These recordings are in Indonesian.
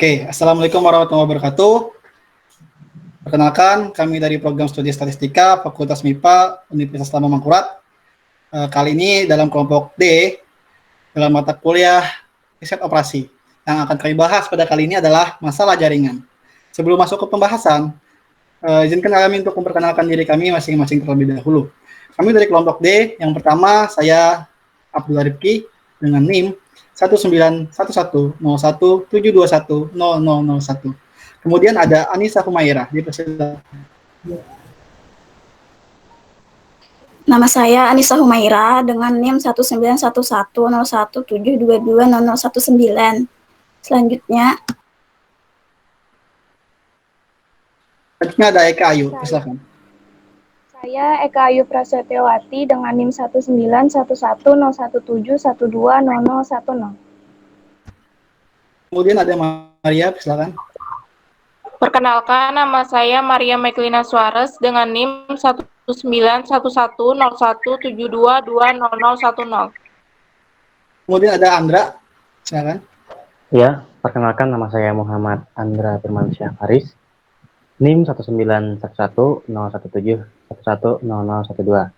Oke, Assalamualaikum warahmatullahi wabarakatuh. Perkenalkan, kami dari Program Studi Statistika Fakultas MIPA Universitas Lama Mangkurat. Kali ini dalam kelompok D, dalam mata kuliah riset operasi. Yang akan kami bahas pada kali ini adalah masalah jaringan. Sebelum masuk ke pembahasan, izinkan kami untuk memperkenalkan diri kami masing-masing terlebih dahulu. Kami dari kelompok D, yang pertama saya Abdullah Rifki dengan NIM 1911017210001. Kemudian ada Anissa Humaira, dipersilakan. Nama saya Anissa Humaira dengan NIM 1911017220019. Selanjutnya ada Eka Ayu, silakan. Saya Eka Ayu Prasetyawati dengan NIM 1911017120010. Kemudian ada Maria, silakan. Perkenalkan, nama saya Maria Meklina Suarez dengan NIM 1911017220010. Kemudian ada Andra, silakan. Ya, perkenalkan nama saya Muhammad Andra Firmansyah Faris, NIM 1911017110012.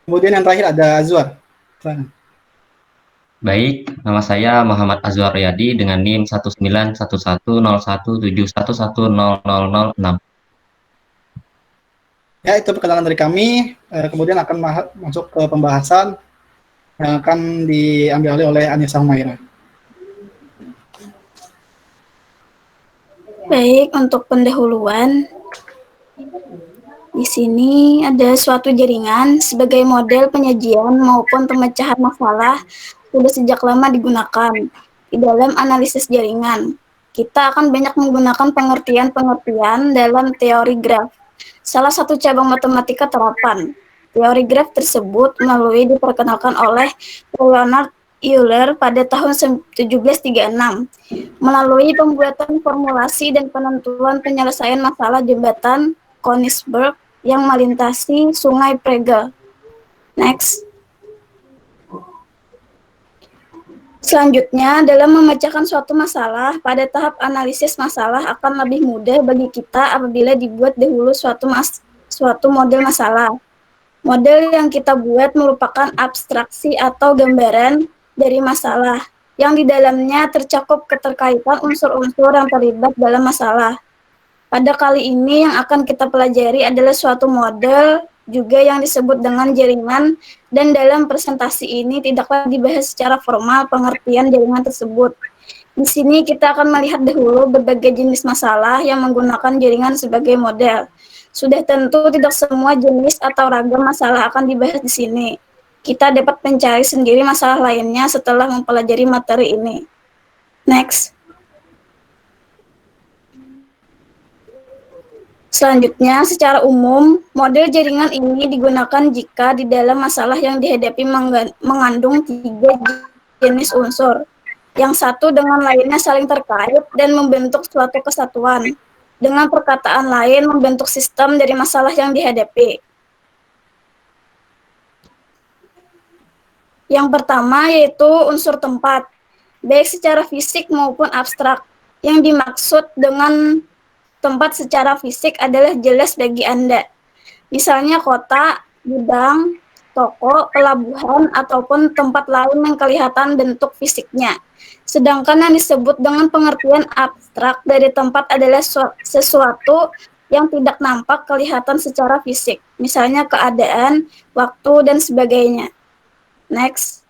Kemudian yang terakhir ada Azwar, silakan. Baik, nama saya Muhammad Azwar Riyadi dengan NIM 1911017110006. Ya, itu perkenalan dari kami. Kemudian akan masuk ke pembahasan yang akan diambil oleh Anissa Humaira. baik, untuk pendahuluan, di sini ada suatu jaringan sebagai model penyajian maupun pemecahan masalah sudah sejak lama digunakan di dalam analisis jaringan. Kita akan banyak menggunakan pengertian-pengertian dalam teori graf. Salah satu cabang matematika terapan. Teori graf tersebut diperkenalkan oleh Leonard Euler pada tahun 1736 melalui pembuatan formulasi dan penentuan penyelesaian masalah jembatan Königsberg yang melintasi Sungai Prega. Next. Selanjutnya, dalam memecahkan suatu masalah, pada tahap analisis masalah akan lebih mudah bagi kita apabila dibuat dahulu suatu model masalah. Model yang kita buat merupakan abstraksi atau gambaran dari masalah, yang di dalamnya tercakup keterkaitan unsur-unsur yang terlibat dalam masalah. Pada kali ini yang akan kita pelajari adalah suatu model juga yang disebut dengan jaringan, dan dalam presentasi ini tidaklah dibahas secara formal pengertian jaringan tersebut. Di sini kita akan melihat dahulu berbagai jenis masalah yang menggunakan jaringan sebagai model. Sudah tentu tidak semua jenis atau ragam masalah akan dibahas di sini. Kita dapat mencari sendiri masalah lainnya setelah mempelajari materi ini. Next. Selanjutnya, secara umum, model jaringan ini digunakan jika di dalam masalah yang dihadapi mengandung 3 jenis unsur, yang satu dengan lainnya saling terkait dan membentuk suatu kesatuan. Dengan perkataan lain, membentuk sistem dari masalah yang dihadapi. Yang pertama yaitu unsur tempat, baik secara fisik maupun abstrak. Yang dimaksud dengan tempat secara fisik adalah jelas bagi Anda. Misalnya kota, gudang, toko, pelabuhan, ataupun tempat lain yang kelihatan bentuk fisiknya. Sedangkan yang disebut dengan pengertian abstrak dari tempat adalah sesuatu yang tidak nampak kelihatan secara fisik. Misalnya keadaan, waktu, dan sebagainya. Next.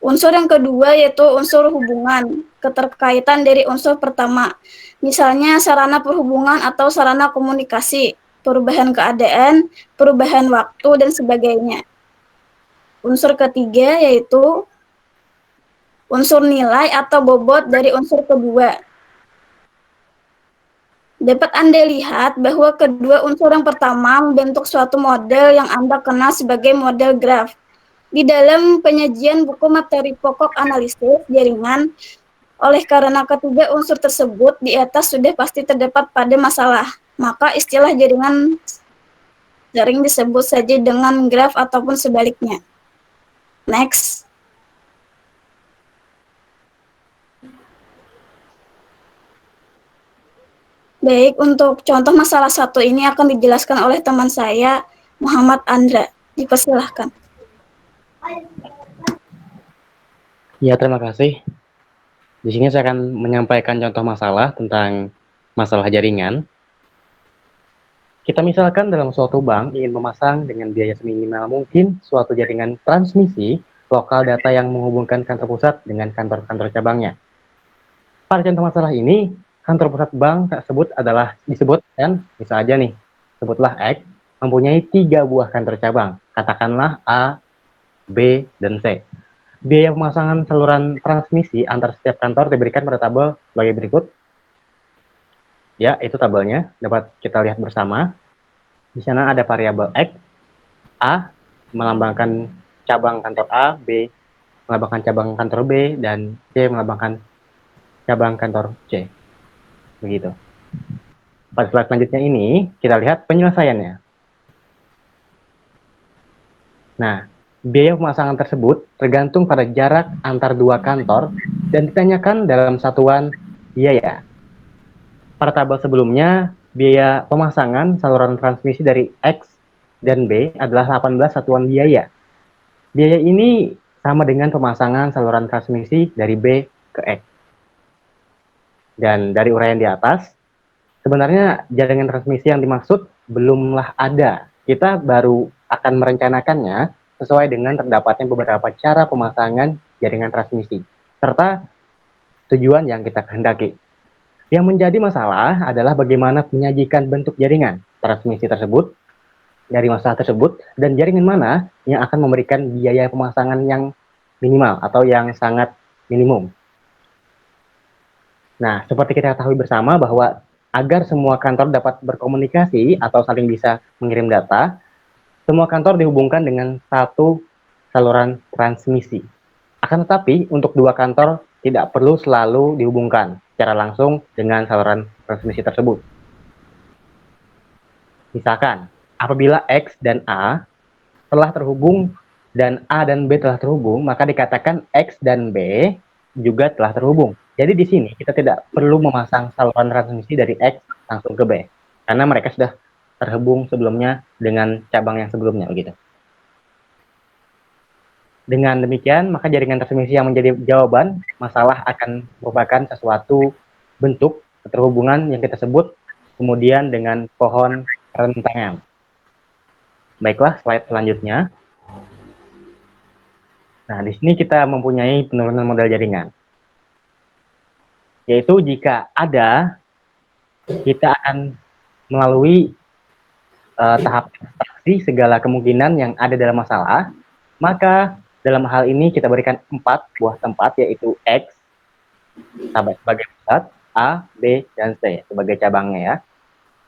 Unsur yang kedua yaitu unsur hubungan, keterkaitan dari unsur pertama. Misalnya sarana perhubungan atau sarana komunikasi, perubahan keadaan, perubahan waktu, dan sebagainya. Unsur ketiga yaitu unsur nilai atau bobot dari unsur kedua. Dapat Anda lihat bahwa kedua unsur yang pertama membentuk suatu model yang Anda kenal sebagai model graf. Di dalam penyajian buku materi pokok analisis jaringan, oleh karena ketiga unsur tersebut di atas sudah pasti terdapat pada masalah, maka istilah jaringan sering disebut saja dengan graf ataupun sebaliknya. Next. Baik, untuk contoh masalah satu ini akan dijelaskan oleh teman saya, Muhammad Andra. Dipersilahkan. Ya, terima kasih. Di sini saya akan menyampaikan contoh masalah tentang masalah jaringan. Kita misalkan dalam suatu bank ingin memasang dengan biaya seminimal mungkin suatu jaringan transmisi lokal data yang menghubungkan kantor pusat dengan kantor-kantor cabangnya. Pada contoh masalah ini, kantor pusat bank tersebut adalah disebutkan, bisa aja nih, sebutlah X, mempunyai 3 buah kantor cabang, katakanlah A, B, dan C. Biaya pemasangan saluran transmisi antar setiap kantor diberikan pada tabel sebagai berikut. Ya, itu tabelnya, dapat kita lihat bersama. Di sana ada variabel X, A melambangkan cabang kantor A, B melambangkan cabang kantor B, dan C melambangkan cabang kantor C. Begitu. Pada slide selanjutnya ini, kita lihat penyelesaiannya. Nah, biaya pemasangan tersebut tergantung pada jarak antar dua kantor dan ditanyakan dalam satuan biaya. Pada tabel sebelumnya, biaya pemasangan saluran transmisi dari X dan B adalah 18 satuan biaya. Biaya ini sama dengan pemasangan saluran transmisi dari B ke X. Dan dari uraian di atas, sebenarnya jaringan transmisi yang dimaksud belumlah ada. Kita baru akan merencanakannya sesuai dengan terdapatnya beberapa cara pemasangan jaringan transmisi, serta tujuan yang kita kehendaki. Yang menjadi masalah adalah bagaimana menyajikan bentuk jaringan transmisi tersebut dari masalah tersebut dan jaringan mana yang akan memberikan biaya pemasangan yang minimal atau yang sangat minimum. Nah, seperti kita ketahui bersama bahwa agar semua kantor dapat berkomunikasi atau saling bisa mengirim data, semua kantor dihubungkan dengan satu saluran transmisi. Akan tetapi, untuk dua kantor tidak perlu selalu dihubungkan secara langsung dengan saluran transmisi tersebut. Misalkan, apabila X dan A telah terhubung dan A dan B telah terhubung, maka dikatakan X dan B juga telah terhubung. Jadi di sini kita tidak perlu memasang saluran transmisi dari X langsung ke B, karena mereka sudah terhubung sebelumnya dengan cabang yang sebelumnya begitu. Dengan demikian, maka jaringan transmisi yang menjadi jawaban masalah akan merupakan sesuatu bentuk keterhubungan yang kita sebut kemudian dengan pohon rentangan. Baiklah, slide selanjutnya. Nah, di sini kita mempunyai penurunan model jaringan. Yaitu jika ada, kita akan melalui tahap abstraksi segala kemungkinan yang ada dalam masalah, maka dalam hal ini kita berikan 4 buah tempat, yaitu X sebagai pusat, A, B, dan C sebagai cabangnya ya.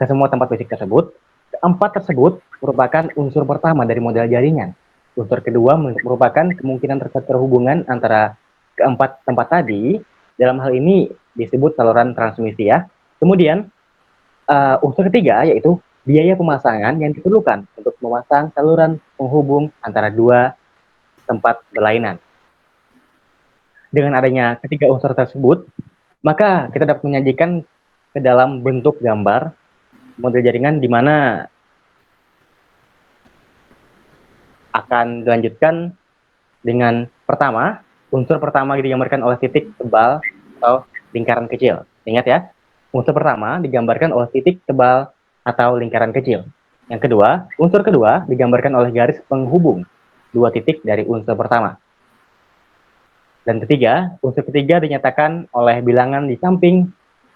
Ke semua tempat fisik tersebut, keempat tersebut merupakan unsur pertama dari model jaringan. Unsur kedua merupakan kemungkinan terhubungan antara keempat tempat tadi, dalam hal ini disebut saluran transmisi ya. Kemudian unsur ketiga yaitu biaya pemasangan yang diperlukan untuk memasang saluran penghubung antara dua tempat berlainan. Dengan adanya ketiga unsur tersebut, maka kita dapat menyajikan ke dalam bentuk gambar model jaringan di mana akan dilanjutkan dengan pertama, unsur pertama digambarkan oleh titik tebal atau lingkaran kecil. Ingat ya, unsur pertama digambarkan oleh titik tebal atau lingkaran kecil. Yang kedua, unsur kedua digambarkan oleh garis penghubung dua titik dari unsur pertama. Dan ketiga, unsur ketiga dinyatakan oleh bilangan di samping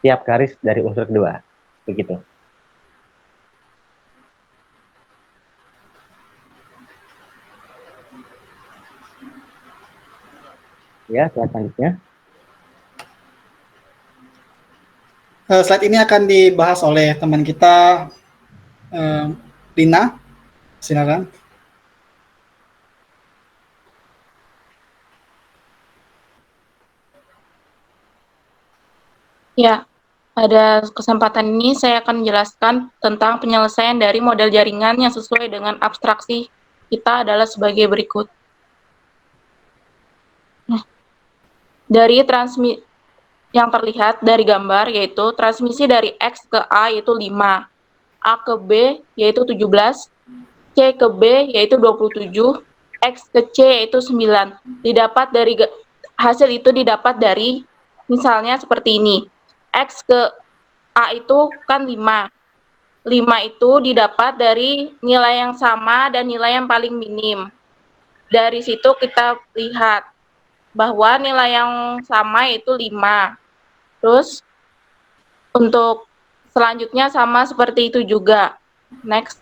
tiap garis dari unsur kedua. Begitu. Ya, slide selanjutnya. Slide ini akan dibahas oleh teman kita, Lina. Silakan. Ya, pada kesempatan ini saya akan menjelaskan tentang penyelesaian dari model jaringan yang sesuai dengan abstraksi kita adalah sebagai berikut. Nah, dari yang terlihat dari gambar, yaitu transmisi dari X ke A yaitu 5, A ke B yaitu 17, C ke B yaitu 27, X ke C yaitu 9. Hasil itu didapat dari misalnya seperti ini. X ke A itu kan 5. 5 itu didapat dari nilai yang sama dan nilai yang paling minim. Dari situ kita lihat bahwa nilai yang sama itu 5. Terus untuk selanjutnya sama seperti itu juga. Next.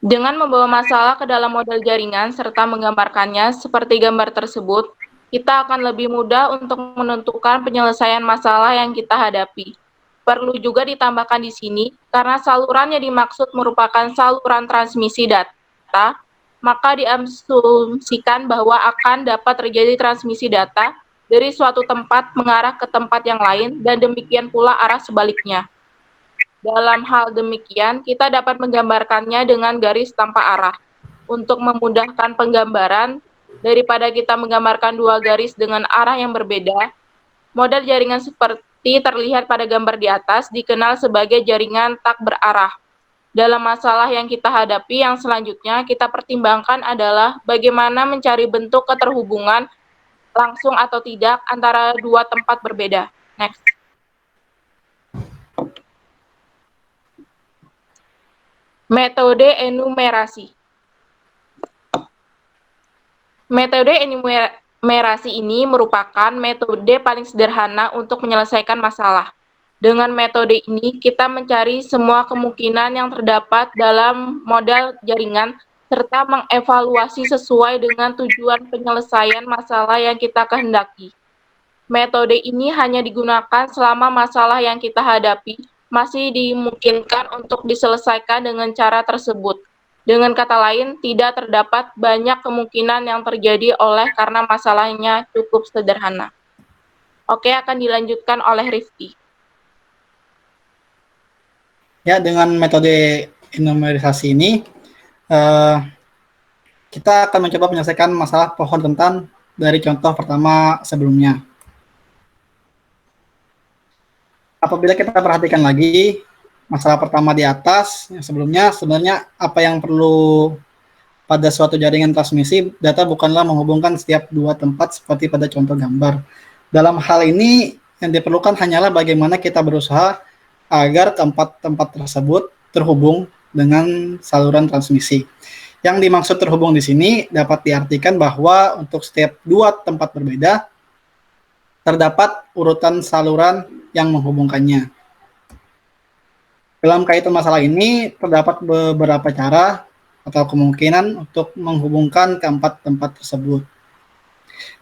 Dengan membawa masalah ke dalam model jaringan serta menggambarkannya seperti gambar tersebut, kita akan lebih mudah untuk menentukan penyelesaian masalah yang kita hadapi. Perlu juga ditambahkan di sini, karena saluran yang dimaksud merupakan saluran transmisi data, maka diasumsikan bahwa akan dapat terjadi transmisi data dari suatu tempat mengarah ke tempat yang lain, dan demikian pula arah sebaliknya. Dalam hal demikian, kita dapat menggambarkannya dengan garis tanpa arah. Untuk memudahkan penggambaran, daripada kita menggambarkan dua garis dengan arah yang berbeda, model jaringan seperti terlihat pada gambar di atas dikenal sebagai jaringan tak berarah. Dalam masalah yang kita hadapi yang selanjutnya kita pertimbangkan adalah bagaimana mencari bentuk keterhubungan langsung atau tidak antara dua tempat berbeda. Next. Metode enumerasi. Metode enumerasi ini merupakan metode paling sederhana untuk menyelesaikan masalah. Dengan metode ini, kita mencari semua kemungkinan yang terdapat dalam model jaringan serta mengevaluasi sesuai dengan tujuan penyelesaian masalah yang kita kehendaki. Metode ini hanya digunakan selama masalah yang kita hadapi masih dimungkinkan untuk diselesaikan dengan cara tersebut. Dengan kata lain, tidak terdapat banyak kemungkinan yang terjadi karena masalahnya cukup sederhana. Oke, akan dilanjutkan oleh Rifki. Ya, dengan metode enumerisasi ini, kita akan mencoba menyelesaikan masalah pohon rentan dari contoh pertama sebelumnya. Apabila kita perhatikan lagi, masalah pertama di atas, yang sebelumnya sebenarnya apa yang perlu pada suatu jaringan transmisi, data bukanlah menghubungkan setiap dua tempat seperti pada contoh gambar. Dalam hal ini, yang diperlukan hanyalah bagaimana kita berusaha agar keempat tempat tersebut terhubung dengan saluran transmisi. Yang dimaksud terhubung di sini dapat diartikan bahwa untuk setiap dua tempat berbeda, terdapat urutan saluran yang menghubungkannya. Dalam kaitan masalah ini, terdapat beberapa cara atau kemungkinan untuk menghubungkan keempat tempat tersebut.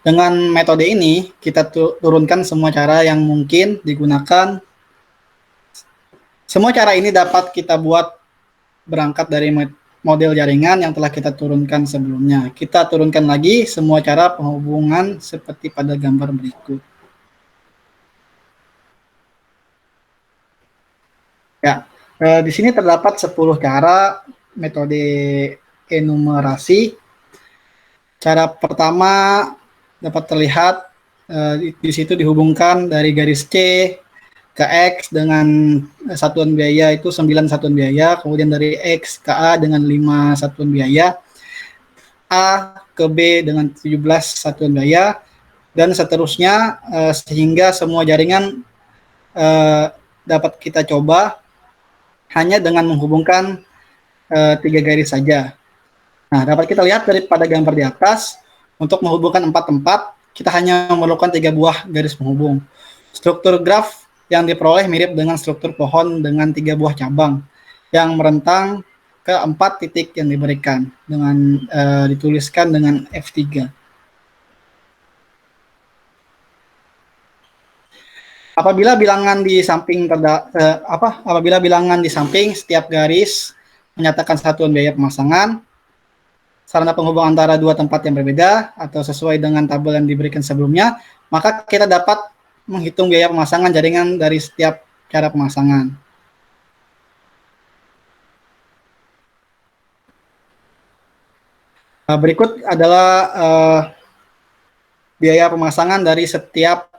Dengan metode ini, kita turunkan semua cara yang mungkin digunakan. Semua cara ini dapat kita buat berangkat dari model jaringan yang telah kita turunkan sebelumnya. Kita turunkan lagi semua cara penghubungan seperti pada gambar berikut. Ya, di sini terdapat 10 cara metode enumerasi. Cara pertama dapat terlihat di situ dihubungkan dari garis C ke X dengan satuan biaya itu 9 satuan biaya, kemudian dari X ke A dengan 5 satuan biaya, A ke B dengan 17 satuan biaya, dan seterusnya sehingga semua jaringan dapat kita coba hanya dengan menghubungkan 3 garis saja. Nah, dapat kita lihat daripada gambar di atas, untuk menghubungkan 4 tempat, kita hanya memerlukan 3 buah garis penghubung. Struktur graf yang diperoleh mirip dengan struktur pohon dengan 3 buah cabang yang merentang ke 4 titik yang diberikan dengan dituliskan dengan F3. Apabila bilangan di samping setiap garis menyatakan satuan biaya pemasangan, sarana penghubung antara dua tempat yang berbeda atau sesuai dengan tabel yang diberikan sebelumnya, maka kita dapat menghitung biaya pemasangan jaringan dari setiap cara pemasangan. Berikut adalah biaya pemasangan dari setiap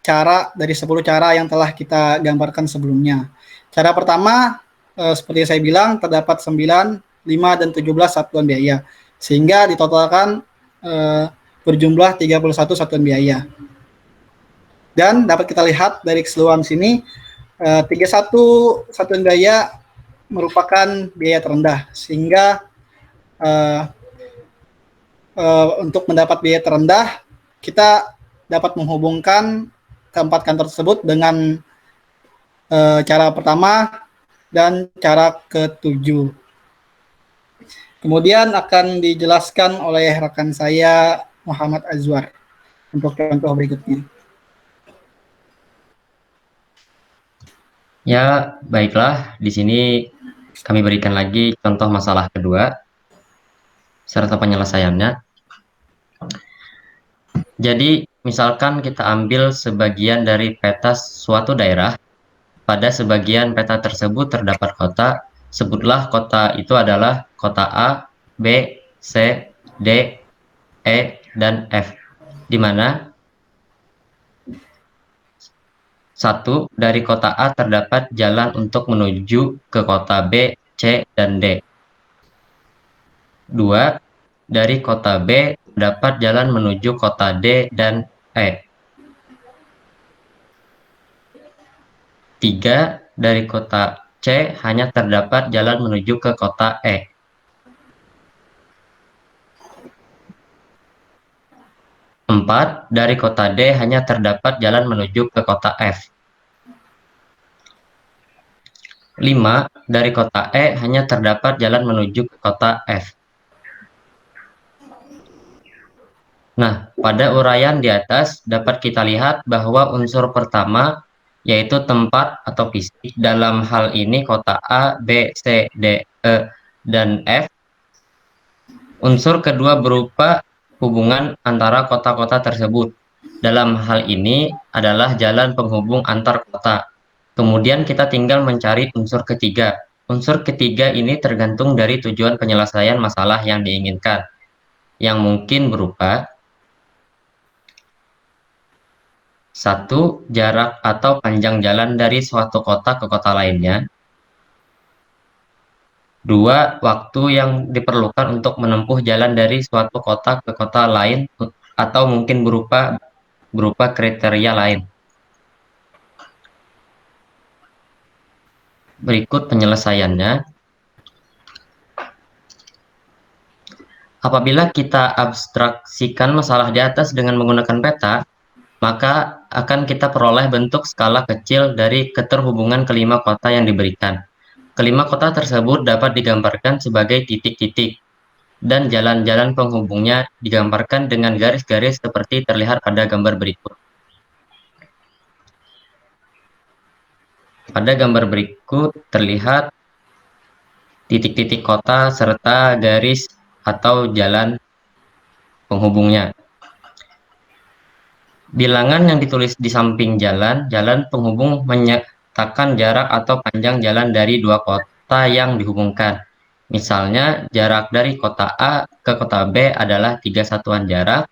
cara dari 10 cara yang telah kita gambarkan sebelumnya. Cara pertama, seperti saya bilang, terdapat 9, 5, dan 17 satuan biaya, sehingga ditotalkan berjumlah 31 satuan biaya. Dan dapat kita lihat dari keseluruhan sini, 31 satuan biaya merupakan biaya terendah, sehingga untuk mendapat biaya terendah, kita dapat menghubungkan keempat kantor tersebut dengan cara pertama dan cara ketujuh. Kemudian akan dijelaskan oleh rekan saya Muhammad Azwar untuk contoh berikutnya. Ya, baiklah. Di sini kami berikan lagi contoh masalah kedua serta penyelesaiannya. Jadi, misalkan kita ambil sebagian dari peta suatu daerah. Pada sebagian peta tersebut terdapat kota. Sebutlah kota itu adalah kota A, B, C, D, E, dan F. Di mana satu, dari kota A terdapat jalan untuk menuju ke kota B, C, dan D. 2. Dari kota B terdapat jalan menuju kota D dan E. 3. Dari kota C hanya terdapat jalan menuju ke kota E. 4. Dari kota D hanya terdapat jalan menuju ke kota F. 5. Dari kota E hanya terdapat jalan menuju ke kota F. Nah, pada uraian di atas dapat kita lihat bahwa unsur pertama yaitu tempat atau fisik. Dalam hal ini kota A, B, C, D, E, dan F. Unsur kedua berupa hubungan antara kota-kota tersebut. Dalam hal ini adalah jalan penghubung antar kota. Kemudian kita tinggal mencari unsur ketiga. Unsur ketiga ini tergantung dari tujuan penyelesaian masalah yang diinginkan, yang mungkin berupa 1. Jarak atau panjang jalan dari suatu kota ke kota lainnya. 2. Waktu yang diperlukan untuk menempuh jalan dari suatu kota ke kota lain, atau mungkin berupa kriteria lain. Berikut penyelesaiannya. Apabila kita abstraksikan masalah di atas dengan menggunakan peta, maka akan kita peroleh bentuk skala kecil dari keterhubungan kelima kota yang diberikan. Kelima kota tersebut dapat digambarkan sebagai titik-titik, dan jalan-jalan penghubungnya digambarkan dengan garis-garis seperti terlihat pada gambar berikut. Pada gambar berikut terlihat titik-titik kota serta garis atau jalan penghubungnya. Bilangan yang ditulis di samping jalan penghubung menyatakan jarak atau panjang jalan dari dua kota yang dihubungkan. Misalnya, jarak dari kota A ke kota B adalah 3 satuan jarak,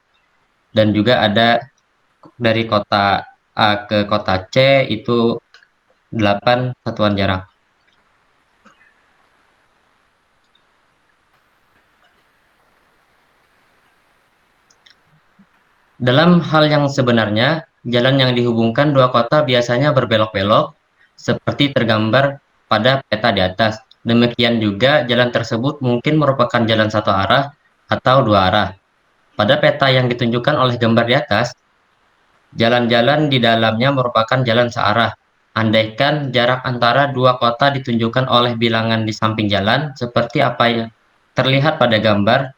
dan juga ada dari kota A ke kota C itu 8 satuan jarak. Dalam hal yang sebenarnya, jalan yang dihubungkan dua kota biasanya berbelok-belok, seperti tergambar pada peta di atas. Demikian juga jalan tersebut mungkin merupakan jalan satu arah atau dua arah. Pada peta yang ditunjukkan oleh gambar di atas, jalan-jalan di dalamnya merupakan jalan searah. Andaikan jarak antara dua kota ditunjukkan oleh bilangan di samping jalan, seperti apa yang terlihat pada gambar,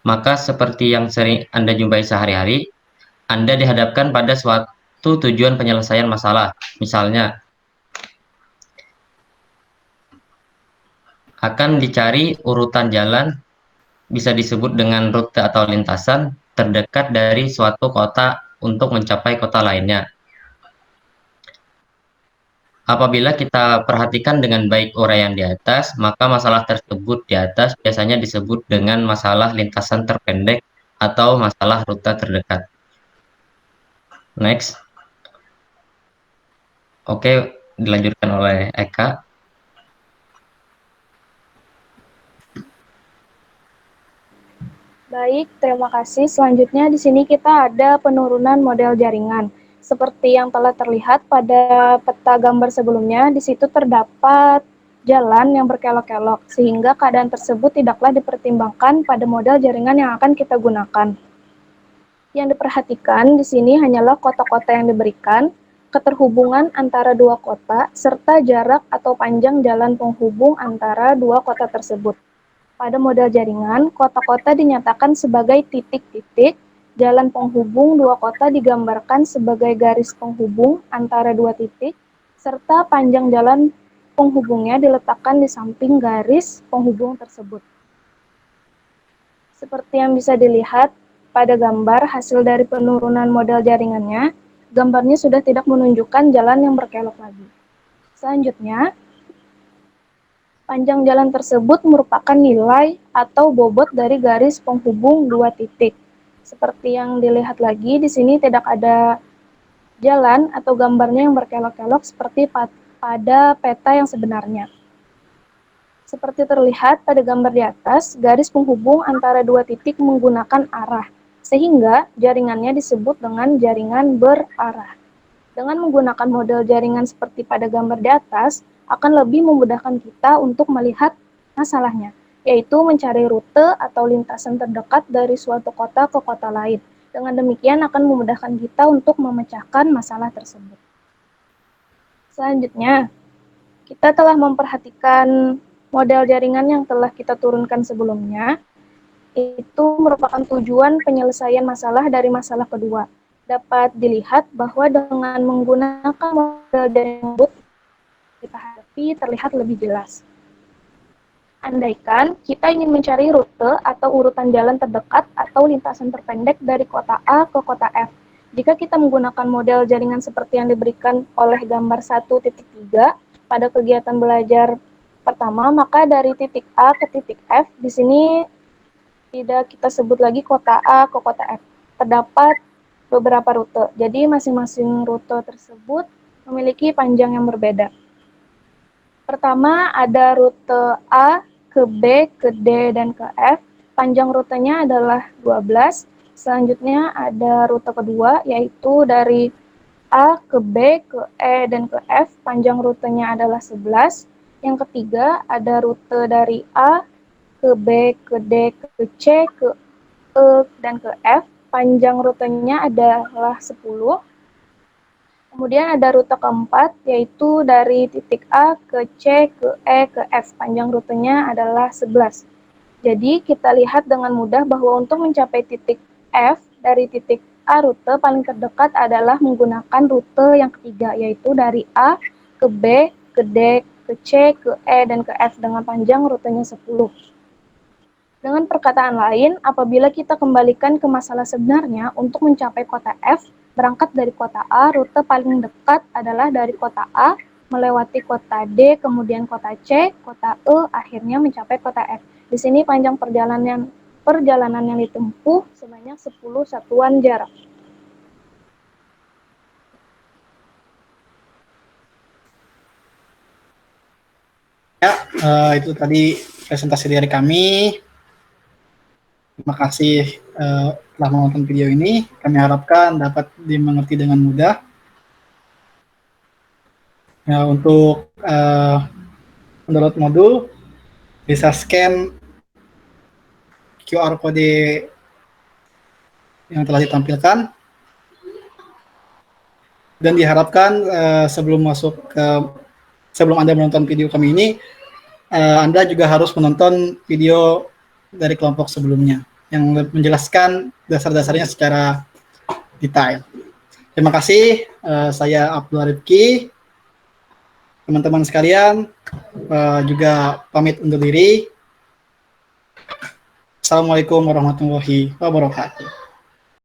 maka seperti yang sering Anda jumpai sehari-hari, Anda dihadapkan pada suatu tujuan penyelesaian masalah. Misalnya, akan dicari urutan jalan, bisa disebut dengan rute atau lintasan, terdekat dari suatu kota untuk mencapai kota lainnya. Apabila kita perhatikan dengan baik uraian di atas, maka masalah tersebut di atas biasanya disebut dengan masalah lintasan terpendek atau masalah rute terdekat. Next. Oke, dilanjutkan oleh Eka. Baik, terima kasih. Selanjutnya di sini kita ada penurunan model jaringan. Seperti yang telah terlihat pada peta gambar sebelumnya, di situ terdapat jalan yang berkelok-kelok, sehingga keadaan tersebut tidaklah dipertimbangkan pada model jaringan yang akan kita gunakan. Yang diperhatikan di sini hanyalah kota-kota yang diberikan, keterhubungan antara dua kota, serta jarak atau panjang jalan penghubung antara dua kota tersebut. Pada model jaringan, kota-kota dinyatakan sebagai titik-titik, jalan penghubung dua kota digambarkan sebagai garis penghubung antara dua titik, serta panjang jalan penghubungnya diletakkan di samping garis penghubung tersebut. Seperti yang bisa dilihat pada gambar hasil dari penurunan model jaringannya, gambarnya sudah tidak menunjukkan jalan yang berkelok lagi. Selanjutnya, panjang jalan tersebut merupakan nilai atau bobot dari garis penghubung dua titik. Seperti yang dilihat lagi, di sini tidak ada jalan atau gambarnya yang berkelok-kelok seperti pada peta yang sebenarnya. Seperti terlihat pada gambar di atas, garis penghubung antara dua titik menggunakan arah, sehingga jaringannya disebut dengan jaringan berarah. Dengan menggunakan model jaringan seperti pada gambar di atas, akan lebih memudahkan kita untuk melihat masalahnya, yaitu mencari rute atau lintasan terdekat dari suatu kota ke kota lain. Dengan demikian akan memudahkan kita untuk memecahkan masalah tersebut. Selanjutnya, kita telah memperhatikan model jaringan yang telah kita turunkan sebelumnya. Itu merupakan tujuan penyelesaian masalah dari masalah kedua. Dapat dilihat bahwa dengan menggunakan model jaringan kita hadapi terlihat lebih jelas. Andaikan kita ingin mencari rute atau urutan jalan terdekat atau lintasan terpendek dari kota A ke kota F. Jika kita menggunakan model jaringan seperti yang diberikan oleh gambar 1.3 pada kegiatan belajar pertama, maka dari titik A ke titik F, di sini tidak kita sebut lagi kota A ke kota F. Terdapat beberapa rute. Jadi masing-masing rute tersebut memiliki panjang yang berbeda. Pertama ada rute A ke B, ke D, dan ke F. Panjang rutenya adalah 12. Selanjutnya ada rute kedua, yaitu dari A ke B, ke E, dan ke F. Panjang rutenya adalah 11. Yang ketiga ada rute dari A ke B, ke D, ke C, ke E, dan ke F. Panjang rutenya adalah 10. Kemudian ada rute keempat, yaitu dari titik A ke C, ke E, ke F. Panjang rutenya adalah 11. Jadi kita lihat dengan mudah bahwa untuk mencapai titik F, dari titik A rute paling terdekat adalah menggunakan rute yang ketiga, yaitu dari A ke B, ke D, ke C, ke E, dan ke F dengan panjang rutenya 10. Dengan perkataan lain, apabila kita kembalikan ke masalah sebenarnya untuk mencapai kota F, berangkat dari kota A, rute paling dekat adalah dari kota A, melewati kota D, kemudian kota C, kota E, akhirnya mencapai kota F. Di sini panjang perjalanan yang ditempuh sebanyak 10 satuan jarak. Ya, itu tadi presentasi dari kami. Terima kasih telah menonton video ini. Kami harapkan dapat dimengerti dengan mudah. Ya, untuk mendownload modul, bisa scan QR kode yang telah ditampilkan. Dan diharapkan sebelum Anda menonton video kami ini, Anda juga harus menonton video dari kelompok sebelumnya yang menjelaskan dasar-dasarnya secara detail. Terima kasih, saya Abdul Rifki. Teman-teman sekalian, juga pamit undur diri. Assalamualaikum warahmatullahi wabarakatuh.